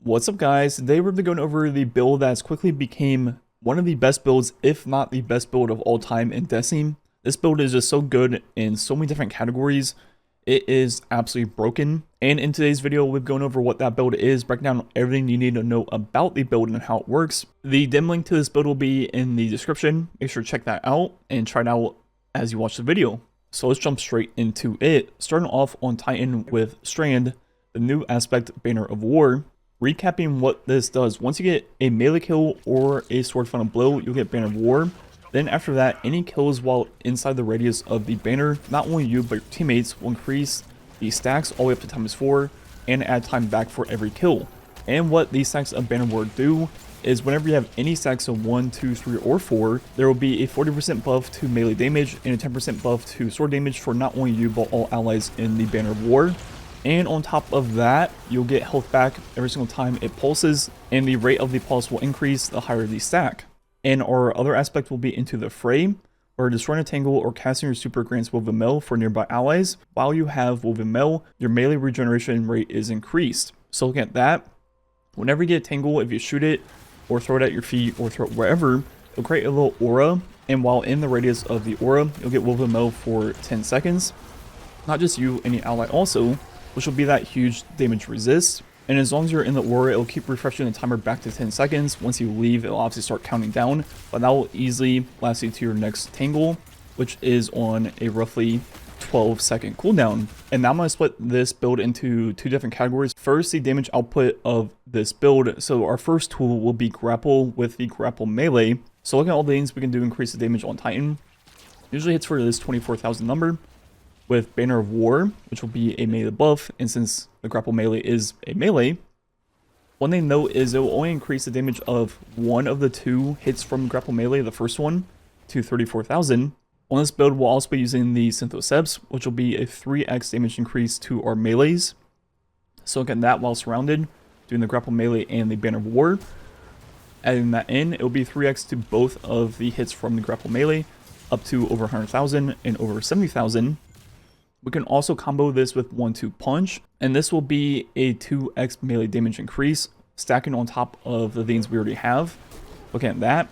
What's up guys, today we're going over the build that's quickly became one of the best builds, if not the best build of all time in Destiny. This build is just so good in so many different categories. It is absolutely broken, and in today's video we've gone over what that build is, breaking down everything you need to know about the build and how it works. The dim link to this build will be in the description. Make sure to check that out and try it out as you watch the video. So let's jump straight into it, starting off on Titan with Strand, the new aspect Banner of War. Recapping what this does: once you get a melee kill or a sword final blow, you'll get Banner of War. Then after that, any kills while inside the radius of the banner, not only you but your teammates, will increase the stacks all the way up to ×4 and add time back for every kill. And what these stacks of Banner of War do is whenever you have any stacks of 1, 2, 3, or 4, there will be a 40% buff to melee damage and a 10% buff to sword damage for not only you but all allies in the Banner of War. And on top of that, you'll get health back every single time it pulses, and the rate of the pulse will increase the higher the stack. And our other aspect will be Into the Fray, where destroying a tangle or casting your super grants Woven Mail for nearby allies. While you have Woven Mail, your melee regeneration rate is increased. So looking at that, whenever you get a tangle, if you shoot it, or throw it at your feet, or throw it wherever, it'll create a little aura, and while in the radius of the aura, you'll get Woven Mail for 10 seconds. Not just you, any ally also, which will be that huge damage resist. And as long as you're in the aura, it'll keep refreshing the timer back to 10 seconds. Once you leave, it'll obviously start counting down, but that will easily last you to your next tangle, which is on a roughly 12-second cooldown. And now I'm going to split this build into two different categories. First, the damage output of this build. So our first tool will be Grapple with the Grapple Melee. So look at all the things we can do to increase the damage on Titan. Usually hits for this 24,000 number. With Banner of War, which will be a melee buff, and since the Grapple Melee is a melee, one thing to note is it will only increase the damage of one of the two hits from Grapple Melee, the first one, to 34,000. On this build, we'll also be using the Synthoceps, which will be a 3x damage increase to our melees. So again, that while surrounded, doing the Grapple Melee and the Banner of War. Adding that in, it will be 3x to both of the hits from the Grapple Melee, up to over 100,000 and over 70,000. We can also combo this with 1-2 punch, and this will be a 2x melee damage increase, stacking on top of the things we already have. Looking at that,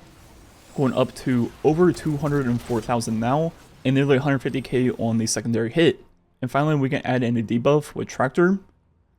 going up to over 204,000 now, and nearly 150k on the secondary hit. And finally, we can add in a debuff with Tractor,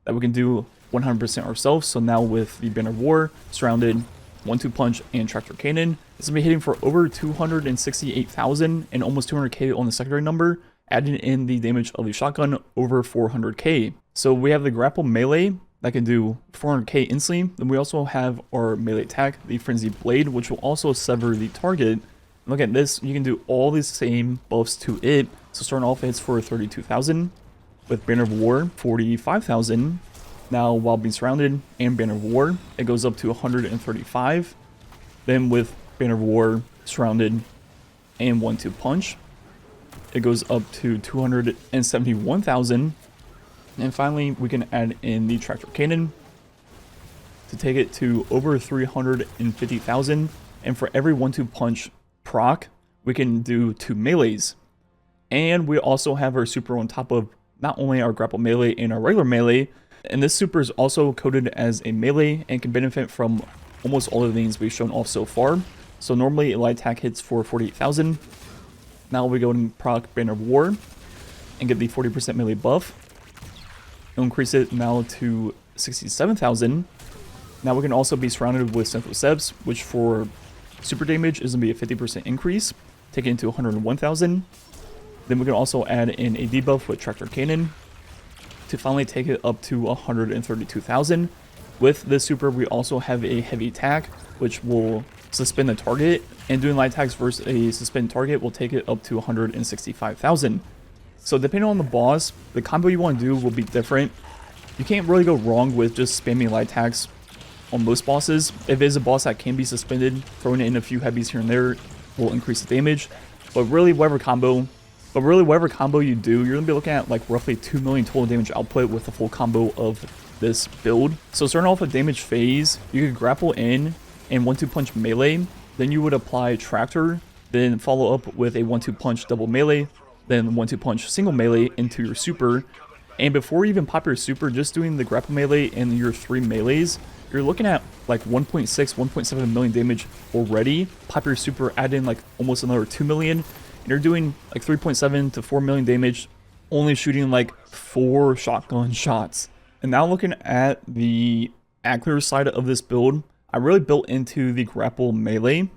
that we can do 100% ourselves. So now with the Banner of War, Surrounded, 1-2 punch, and Tractor Cannon, this will be hitting for over 268,000 and almost 200k on the secondary number, adding in the damage of the shotgun over 400k. So we have the Grapple Melee that can do 400k instantly. Then we also have our melee attack, the Frenzy Blade, which will also sever the target. Look at this, you can do all the same buffs to it. So starting off, hits for 32,000. With Banner of War, 45,000. Now while being surrounded and Banner of War, it goes up to 135. Then with Banner of War, surrounded, and 1-2 punch, it goes up to 271,000. And finally, we can add in the Tractor Cannon to take it to over 350,000. And for every 1-2 punch proc, we can do 2 melees. And we also have our super on top of not only our Grapple Melee and our regular melee. And this super is also coded as a melee and can benefit from almost all of the things we've shown off so far. So normally a light attack hits for 48,000. Now we go and proc Banner of War and get the 40% melee buff. It'll increase it now to 67,000. Now we can also be surrounded with Synthoceps, which for super damage is going to be a 50% increase, take it into 101,000. Then we can also add in a debuff with Tractor Cannon to finally take it up to 132,000. With this super, we also have a heavy attack, which will suspend the target, and doing light attacks versus a suspended target will take it up to 165,000. So depending on the boss, the combo you want to do will be different. You can't really go wrong with just spamming light attacks on most bosses. If it is a boss that can be suspended, throwing in a few heavies here and there will increase the damage. But really whatever combo you do, you're gonna be looking at like roughly 2 million total damage output with the full combo of this build. So starting off with damage phase, you could grapple in and 1-2 punch melee, then you would apply Tractor, then follow up with a 1-2 punch double melee, then 1-2 punch single melee into your super. And before you even pop your super, just doing the Grapple Melee and your 3 melees, you're looking at like 1.6, 1.7 million damage already. Pop your super, add in like almost another 2 million, and you're doing like 3.7 to 4 million damage, only shooting like 4 shotgun shots. And now looking at the Ackler side of this build, I really built into the grapple melee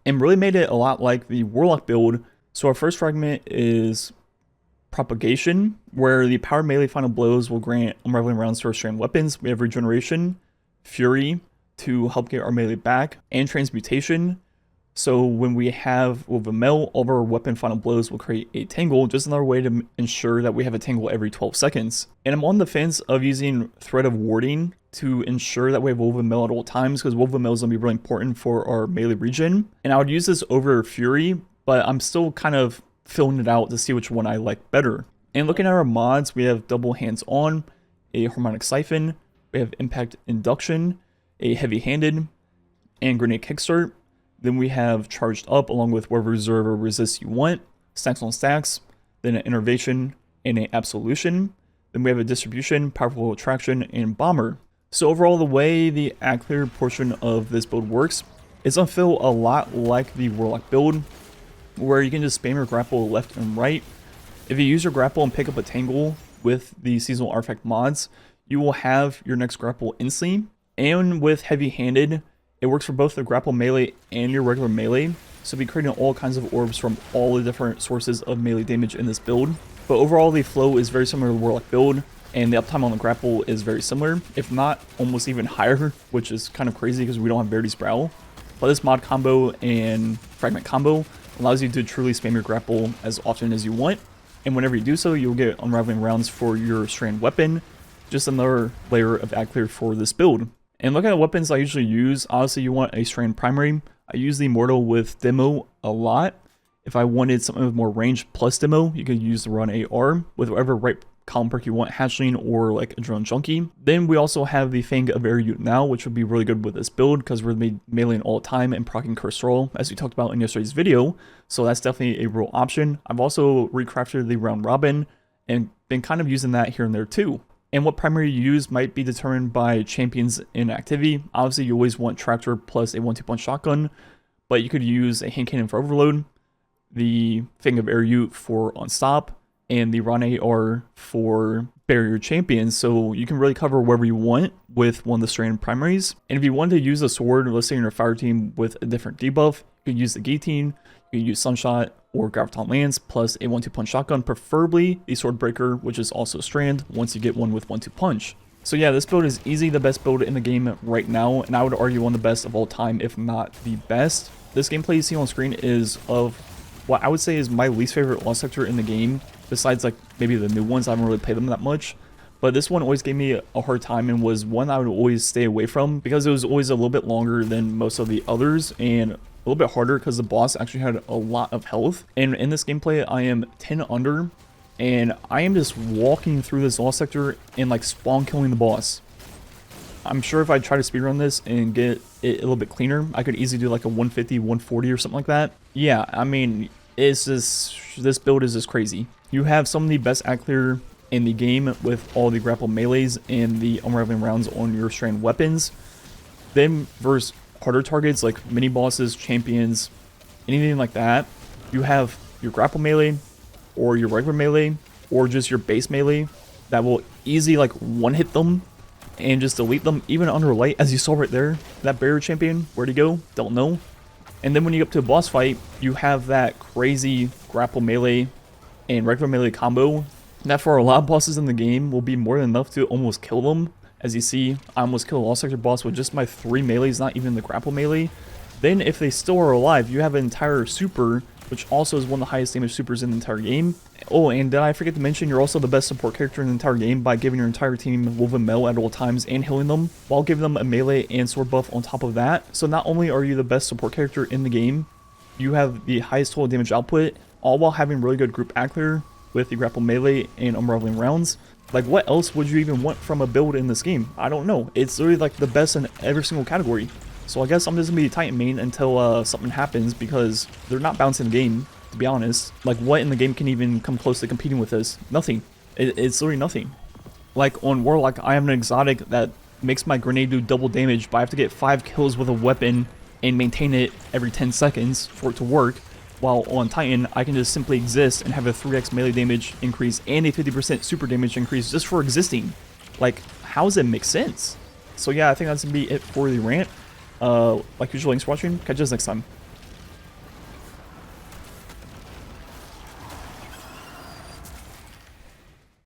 and really made it a lot like the Warlock build. So our first fragment is Propagation, where the power melee final blows will grant unraveling rounds to our strand weapons. We have Regeneration, Fury to help get our melee back, and Transmutation. So when we have with a melt, all of our weapon final blows will create a tangle, just another way to ensure that we have a tangle every 12 seconds. And I'm on the fence of using Thread of Warding to ensure that we have Woven Mail at all times, because Woven Mail is going to be really important for our melee regen. And I would use this over Fury, but I'm still kind of filling it out to see which one I like better. And looking at our mods, we have Double Hands On, a Harmonic Siphon, we have Impact Induction, a Heavy Handed, and Grenade Kickstart. Then we have Charged Up along with whatever reserve or resist you want, Stacks on Stacks, then an Innervation and an Absolution. Then we have a Distribution, Powerful Attraction, and Bomber. So overall, the way the Ackler portion of this build works is going to feel a lot like the Warlock build, where you can just spam your grapple left and right. If you use your grapple and pick up a tangle with the seasonal artifact mods, you will have your next grapple instantly. And with Heavy Handed, it works for both the grapple melee and your regular melee, so be creating all kinds of orbs from all the different sources of melee damage in this build. But overall, the flow is very similar to the Warlock build, and the uptime on the grapple is very similar, if not almost even higher, which is kind of crazy because we don't have Verity's Brow. But this mod combo and fragment combo allows you to truly spam your grapple as often as you want, and whenever you do so, you'll get unraveling rounds for your strand weapon. Just another layer of Ackler for this build. And looking at the weapons I usually use, obviously you want a strand primary. I use the Immortal with demo a lot. If I wanted something with more range plus demo, you could use the Run AR with whatever right column perk you want, Hatchling or like a Drone Junkie. Then we also have the Fang of Ehroar now, which would be really good with this build because we're meleeing all the time and proccing Curse Roll, as we talked about in yesterday's video. So that's definitely a real option. I've also recrafted the Round Robin and been kind of using that here and there too. And what primary you use might be determined by champions in activity. Obviously, you always want Tractor plus a 1-2 punch shotgun, but you could use a Hand Cannon for Overload, the Fang of Ehroar for Unstop, and the Run AR for Barrier Champions. So you can really cover wherever you want with one of the strand primaries. And if you wanted to use a sword, let's say in your fire team with a different debuff, you could use the Guillotine, you could use Sunshot or Graviton Lance plus a 1-2 punch shotgun, preferably the Swordbreaker, which is also strand once you get one with 1-2 punch. So yeah, this build is easily the best build in the game right now, and I would argue one of the best of all time, if not the best. This gameplay you see on screen is of what I would say is my least favorite lost sector in the game, besides like maybe the new ones. I haven't really played them that much, but this one always gave me a hard time and was one I would always stay away from because it was always a little bit longer than most of the others and a little bit harder because the boss actually had a lot of health. And in this gameplay, I am 10 under, and I am just walking through this lost sector and like spawn killing the boss. I'm sure if I try to speedrun this and get it a little bit cleaner, I could easily do like a 150, 140 or something like that. Yeah, I mean, it's just, this build is just crazy. You have some of the best Ackler in the game with all the grapple melees and the unraveling rounds on your strand weapons. Then versus harder targets like mini bosses, champions, anything like that, you have your grapple melee or your regular melee or just your base melee that will easily like one hit them and just delete them even under light, as you saw right there. That barrier champion, where'd he go? Don't know. And then when you get up to a boss fight, you have that crazy grapple melee and regular melee combo that for a lot of bosses in the game will be more than enough to almost kill them. As you see, I almost killed a lost sector boss with just my 3 melees, not even the grapple melee. Then if they still are alive, you have an entire super, which also is one of the highest damage supers in the entire game. Oh, and did I forget to mention, you're also the best support character in the entire game by giving your entire team Woven Mail at all times and healing them, while giving them a melee and sword buff on top of that. So not only are you the best support character in the game, you have the highest total damage output, all while having really good group Ackler with the grapple melee and unraveling rounds. Like, what else would you even want from a build in this game? I don't know. It's literally like the best in every single category. So I guess I'm just gonna be Titan main until something happens, because they're not balancing the game, to be honest. Like, what in the game can even come close to competing with this? Nothing. It's literally nothing. Like, on Warlock, I have an exotic that makes my grenade do double damage, but I have to get 5 kills with a weapon and maintain it every 10 seconds for it to work. While on Titan, I can just simply exist and have a 3x melee damage increase and a 50% super damage increase just for existing. Like, how does it make sense? So yeah, I think that's gonna be it for the rant. Like usual, thanks for watching. Catch you guys next time.